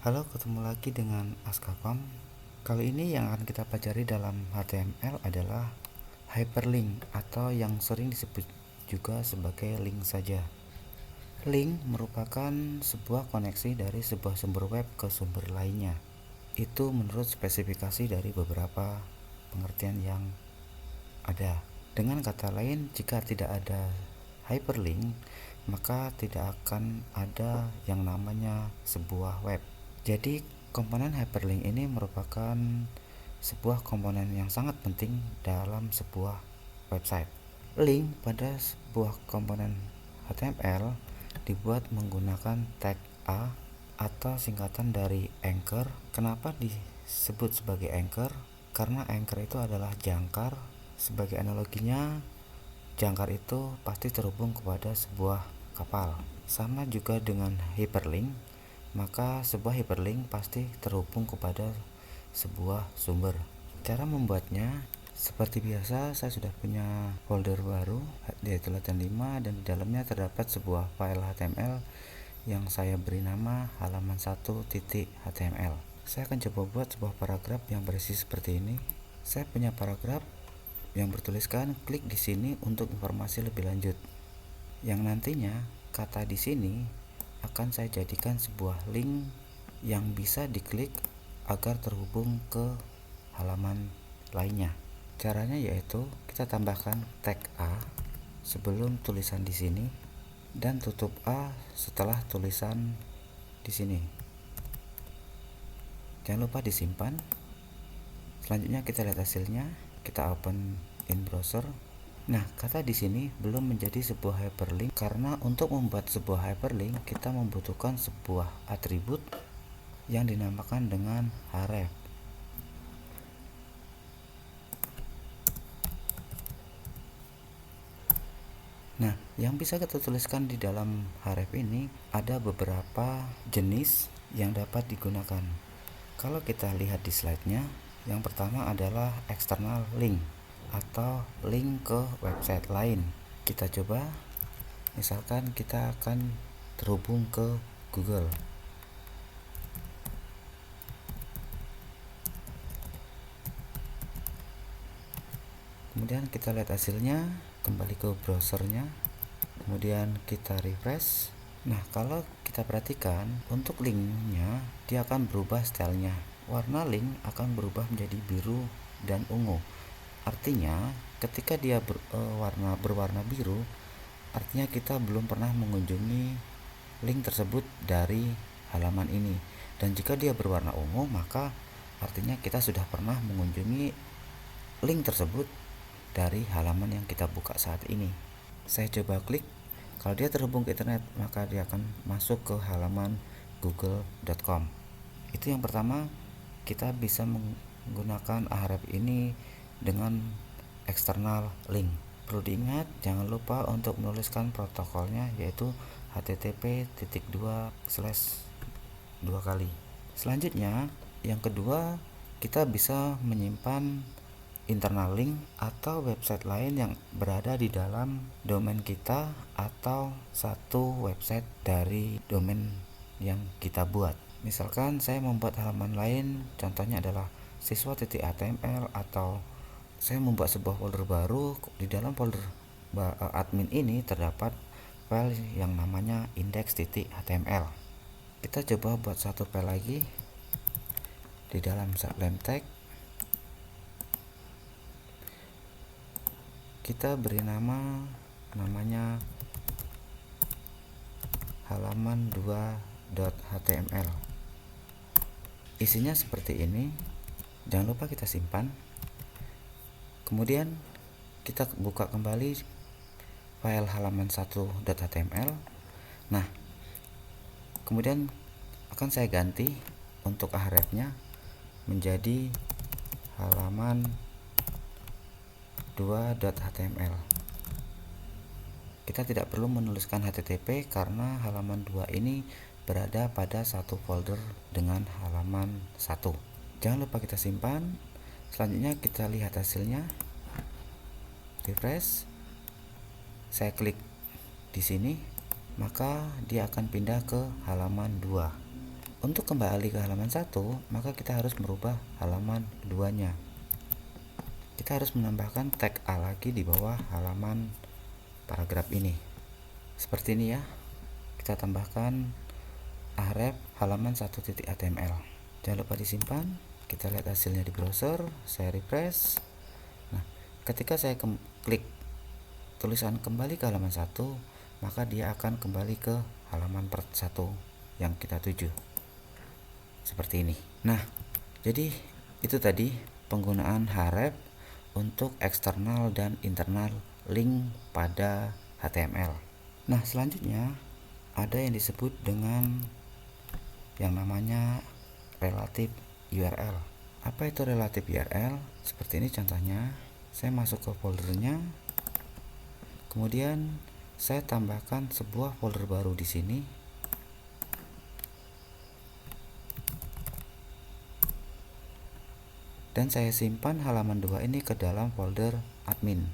Halo, ketemu lagi dengan Askakom. Kali ini yang akan kita pelajari dalam HTML adalah hyperlink atau yang sering disebut juga sebagai link saja. Link merupakan sebuah koneksi dari sebuah sumber web ke sumber lainnya. Itu menurut spesifikasi dari beberapa pengertian yang ada. Dengan kata lain, jika tidak ada hyperlink, maka tidak akan ada yang namanya sebuah web. Jadi, komponen hyperlink ini merupakan sebuah komponen yang sangat penting dalam sebuah website. Link pada sebuah komponen HTML dibuat menggunakan tag A atau singkatan dari anchor. Kenapa disebut sebagai anchor? Karena anchor itu adalah jangkar. Sebagai analoginya, jangkar itu pasti terhubung kepada sebuah kapal. Sama juga dengan hyperlink, maka sebuah hyperlink pasti terhubung kepada sebuah sumber. Cara membuatnya seperti biasa, saya sudah punya folder baru yaitu latihan 5, dan di dalamnya terdapat sebuah file HTML yang saya beri nama halaman1.html. Saya akan coba buat sebuah paragraf yang berisi seperti ini. Saya punya paragraf yang bertuliskan klik di sini untuk informasi lebih lanjut. Yang nantinya kata di sini akan saya jadikan sebuah link yang bisa diklik agar terhubung ke halaman lainnya. Caranya yaitu kita tambahkan tag A sebelum tulisan di sini dan tutup A setelah tulisan di sini. Jangan lupa disimpan. Selanjutnya kita lihat hasilnya. Kita open in browser. Nah, kata di sini belum menjadi sebuah hyperlink karena untuk membuat sebuah hyperlink kita membutuhkan sebuah atribut yang dinamakan dengan href. Nah, yang bisa kita tuliskan di dalam href ini ada beberapa jenis yang dapat digunakan. Kalau kita lihat di slide-nya, yang pertama adalah external link atau link ke website lain. Kita coba, misalkan kita akan terhubung ke Google. Kemudian kita lihat hasilnya, kembali ke browsernya, kemudian kita refresh. Nah, kalau kita perhatikan untuk linknya, dia akan berubah stylenya. Warna link akan berubah menjadi biru dan ungu. Artinya ketika dia berwarna biru, artinya kita belum pernah mengunjungi link tersebut dari halaman ini. Dan jika dia berwarna ungu, maka artinya kita sudah pernah mengunjungi link tersebut dari halaman yang kita buka saat ini. Saya coba klik. Kalau dia terhubung ke internet, maka dia akan masuk ke halaman google.com. Itu yang pertama, kita bisa menggunakan href ini dengan external link. Perlu diingat, jangan lupa untuk menuliskan protokolnya, yaitu http://2 kali. Selanjutnya, yang kedua, kita bisa menyimpan internal link atau website lain yang berada di dalam domain kita atau satu website dari domain yang kita buat. Misalkan saya membuat halaman lain, contohnya adalah siswa.html, atau saya membuat sebuah folder baru. Di dalam folder admin ini terdapat file yang namanya index.html. Kita coba buat satu file lagi di dalam sublime text. Kita beri namanya halaman2.html. Isinya seperti ini. Jangan lupa kita simpan. Kemudian kita buka kembali file halaman1.html. Nah, kemudian akan saya ganti untuk hrefnya menjadi halaman2.html. Kita tidak perlu menuliskan http karena halaman 2 ini berada pada satu folder dengan halaman 1. Jangan lupa kita simpan. Selanjutnya kita lihat hasilnya. Refresh. Saya klik di sini, maka dia akan pindah ke halaman 2. Untuk kembali ke halaman 1, maka kita harus merubah halaman keduanya. Kita harus menambahkan tag A lagi di bawah halaman paragraf ini. Seperti ini ya. Kita tambahkan href halaman 1.html. Jangan lupa disimpan. Kita lihat hasilnya di browser. Saya refresh. Nah, ketika saya klik tulisan kembali ke halaman 1, maka dia akan kembali ke halaman part 1 yang kita tuju. Seperti ini. Nah, jadi itu tadi penggunaan href untuk eksternal dan internal link pada HTML. Nah, selanjutnya ada yang disebut dengan yang namanya relative URL. Apa itu relative URL? Seperti ini contohnya. Saya masuk ke foldernya. Kemudian saya tambahkan sebuah folder baru di sini. Dan saya simpan halaman 2 ini ke dalam folder admin.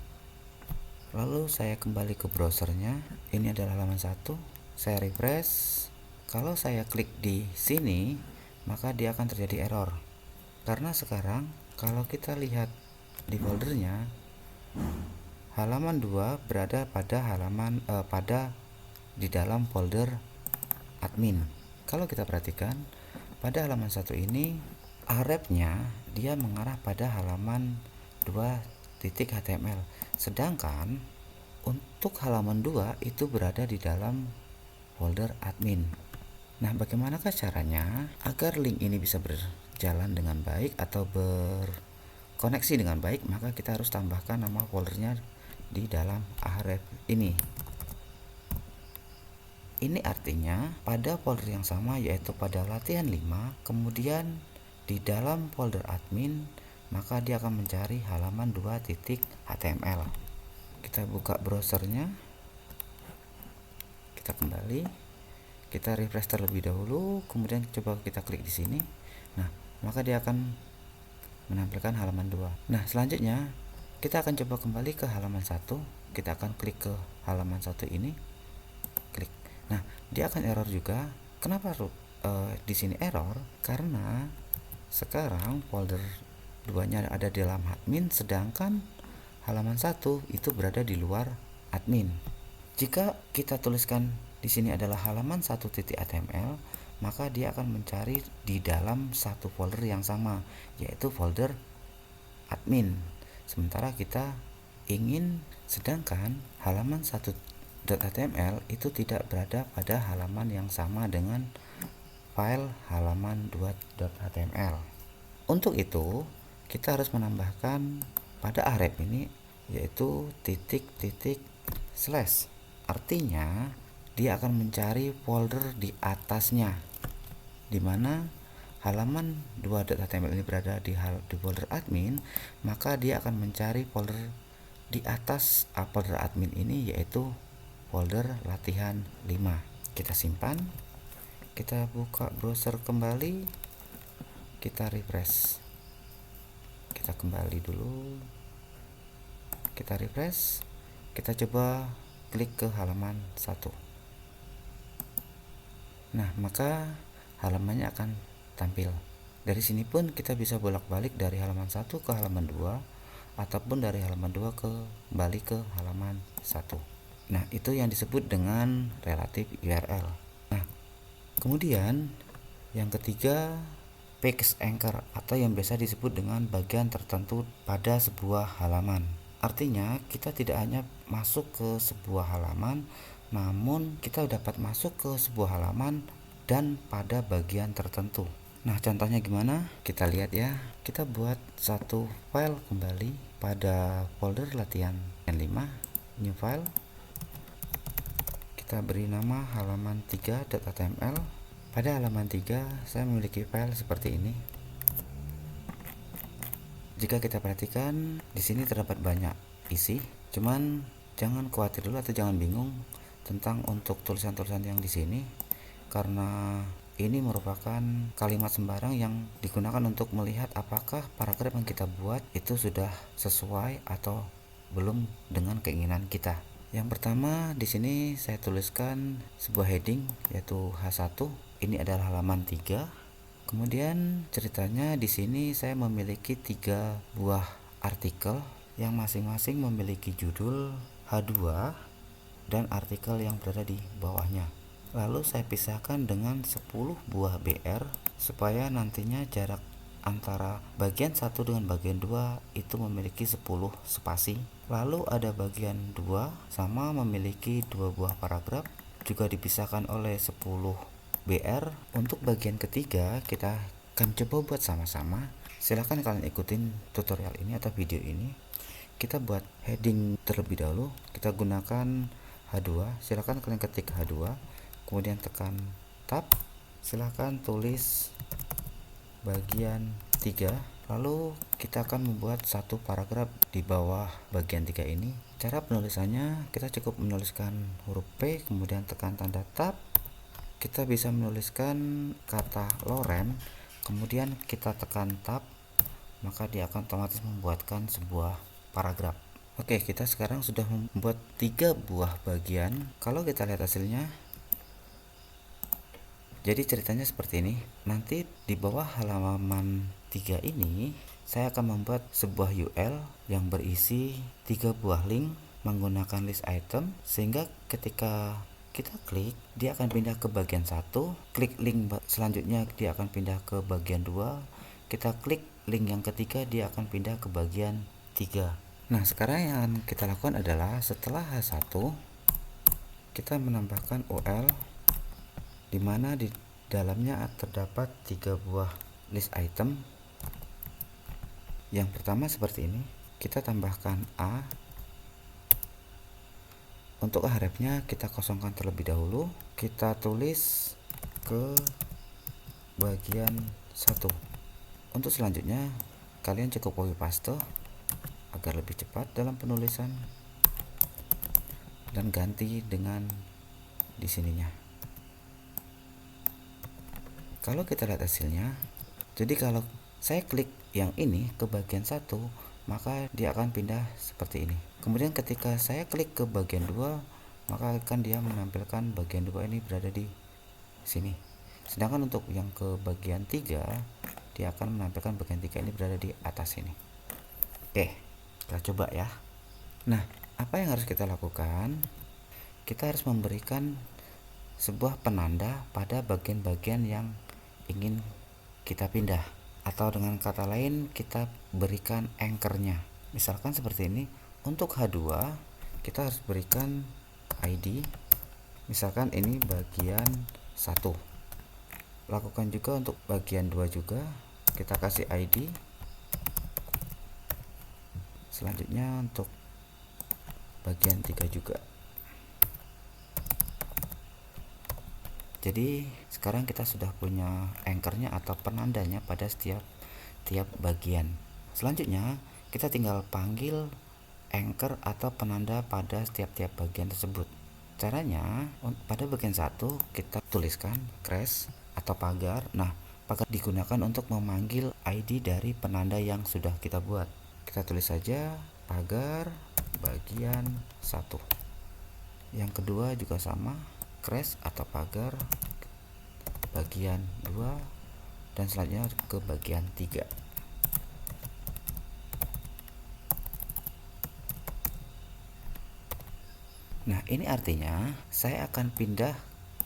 Lalu saya kembali ke browsernya. Ini adalah halaman 1. Saya refresh. Kalau saya klik di sini, maka dia akan terjadi error. Karena sekarang kalau kita lihat di foldernya, halaman 2 berada pada di dalam folder admin. Kalau kita perhatikan pada halaman 1 ini, hrefnya dia mengarah pada halaman 2.html. Sedangkan untuk halaman 2 itu berada di dalam folder admin. Nah, bagaimanakah caranya agar link ini bisa berjalan dengan baik atau berkoneksi dengan baik? Maka kita harus tambahkan nama foldernya di dalam href ini. Ini artinya pada folder yang sama, yaitu pada latihan 5, kemudian di dalam folder admin, maka dia akan mencari halaman 2.html. Kita buka browsernya, kita kembali, kita refresh terlebih dahulu, kemudian coba kita klik di sini. Nah, maka dia akan menampilkan halaman 2. Nah, selanjutnya kita akan coba kembali ke halaman 1. Kita akan klik ke halaman 1 ini, klik. Nah, dia akan error juga. Kenapa di sini error? Karena sekarang folder 2-nya ada di dalam admin, sedangkan halaman 1 itu berada di luar admin. Jika kita tuliskan di sini adalah halaman 1.html, maka dia akan mencari di dalam satu folder yang sama, yaitu folder admin. Sementara kita ingin sedangkan halaman 1.html itu tidak berada pada halaman yang sama dengan file halaman 2.html. Untuk itu, kita harus menambahkan pada href ini yaitu titik/. Artinya, dia akan mencari folder di atasnya, di mana halaman 2.html ini berada di folder admin, maka dia akan mencari folder di atas folder admin ini, yaitu folder latihan 5. Kita simpan, kita buka browser kembali, kita refresh, kita kembali dulu, kita refresh, kita coba klik ke halaman 1. Nah, maka halamannya akan tampil. Dari sini pun kita bisa bolak-balik dari halaman 1 ke halaman 2, ataupun dari halaman 2 kembali ke halaman 1. Nah, itu yang disebut dengan relative URL. Nah, kemudian yang ketiga, page anchor atau yang biasa disebut dengan bagian tertentu pada sebuah halaman. Artinya kita tidak hanya masuk ke sebuah halaman, namun kita dapat masuk ke sebuah halaman dan pada bagian tertentu. Nah, contohnya gimana? Kita lihat ya. Kita buat satu file kembali pada folder latihan 5, new file. Kita beri nama halaman 3.html. Pada halaman 3 saya memiliki file seperti ini. Jika kita perhatikan, di sini terdapat banyak isi. Cuman jangan khawatir dulu atau jangan bingung tentang untuk tulisan-tulisan yang di sini, karena ini merupakan kalimat sembarang yang digunakan untuk melihat apakah paragraf yang kita buat itu sudah sesuai atau belum dengan keinginan kita. Yang pertama di sini saya tuliskan sebuah heading yaitu H1. ini adalah halaman 3. Kemudian ceritanya di sini saya memiliki 3 buah artikel yang masing-masing memiliki judul H2 dan artikel yang berada di bawahnya. Lalu saya pisahkan dengan 10 buah BR supaya nantinya jarak antara bagian 1 dengan bagian 2 itu memiliki 10 spasi. Lalu ada bagian 2 sama memiliki 2 buah paragraf juga dipisahkan oleh 10 BR. Untuk bagian ketiga kita akan coba buat sama-sama. Silahkan kalian ikutin tutorial ini atau video ini. Kita buat heading terlebih dahulu. Kita gunakan H2. Silahkan kalian ketik H2, kemudian tekan tab. Silahkan tulis bagian 3. Lalu kita akan membuat satu paragraf di bawah bagian 3 ini. Cara penulisannya kita cukup menuliskan huruf P, kemudian tekan tanda tab. Kita bisa menuliskan kata Loren, kemudian kita tekan tab, maka dia akan otomatis membuatkan sebuah paragraf. Oke, kita sekarang sudah membuat 3 buah bagian. Kalau kita lihat hasilnya, jadi ceritanya seperti ini. Nanti di bawah halaman 3 ini saya akan membuat sebuah UL yang berisi 3 buah link menggunakan list item, sehingga ketika kita klik dia akan pindah ke bagian 1, klik link selanjutnya dia akan pindah ke bagian 2, kita klik link yang ketiga dia akan pindah ke bagian 3. Nah, sekarang yang kita lakukan adalah setelah H1 kita menambahkan UL di mana di dalamnya terdapat 3 buah list item. Yang pertama seperti ini, kita tambahkan A. Untuk hrefnya kita kosongkan terlebih dahulu. Kita tulis ke bagian 1. Untuk selanjutnya kalian cukup copy paste agar lebih cepat dalam penulisan dan ganti dengan di sininya. Kalau kita lihat hasilnya, jadi kalau saya klik yang ini ke bagian 1, maka dia akan pindah seperti ini. Kemudian ketika saya klik ke bagian 2, maka akan dia menampilkan bagian 2 ini berada di sini. Sedangkan untuk yang ke bagian 3, dia akan menampilkan bagian 3 ini berada di atas ini. Oke, kita coba ya. Nah, apa yang harus kita lakukan? Kita harus memberikan sebuah penanda pada bagian-bagian yang ingin kita pindah, atau dengan kata lain kita berikan anchornya. Misalkan seperti ini. Untuk H2 kita harus berikan ID, misalkan ini bagian 1. Lakukan juga untuk bagian 2 juga, kita kasih ID. Selanjutnya untuk bagian 3 juga. Jadi sekarang kita sudah punya anchornya atau penandanya pada tiap bagian. Selanjutnya kita tinggal panggil anchor atau penanda pada tiap bagian tersebut. Caranya, pada bagian 1 kita tuliskan crash atau pagar. Nah, pagar digunakan untuk memanggil ID dari penanda yang sudah kita buat. Kita tulis saja pagar bagian 1. Yang kedua juga sama, crash atau pagar bagian 2, dan selanjutnya ke bagian 3. Nah, ini artinya saya akan pindah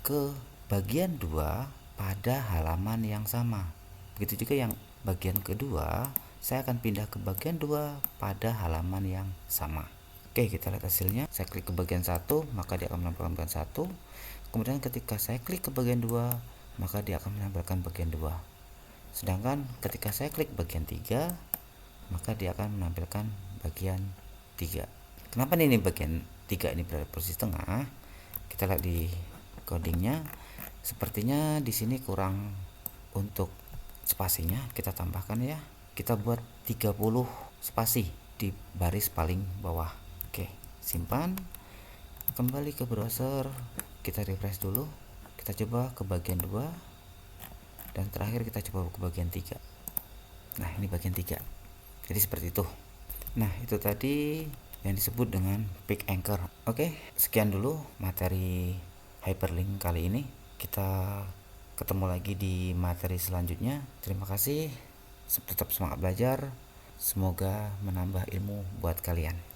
ke bagian 2 pada halaman yang sama. Begitu juga yang bagian kedua, saya akan pindah ke bagian 2 pada halaman yang sama. Oke, kita lihat hasilnya. Saya klik ke bagian 1, maka dia akan menampilkan bagian 1. Kemudian ketika saya klik ke bagian 2, maka dia akan menampilkan bagian 2. Sedangkan ketika saya klik bagian 3, maka dia akan menampilkan bagian 3. Kenapa ini bagian 3 ini berada posisi tengah? Kita lihat di codingnya, sepertinya di sini kurang untuk spasinya. Kita tambahkan ya. Kita buat 30 spasi di baris paling bawah. Oke, simpan. Kembali ke browser, kita refresh dulu. Kita coba ke bagian 2, dan terakhir kita coba ke bagian 3. Nah, ini bagian 3. Jadi seperti itu. Nah, itu tadi yang disebut dengan pick anchor. Oke, sekian dulu materi hyperlink kali ini. Kita ketemu lagi di materi selanjutnya. Terima kasih, tetap semangat belajar, semoga menambah ilmu buat kalian.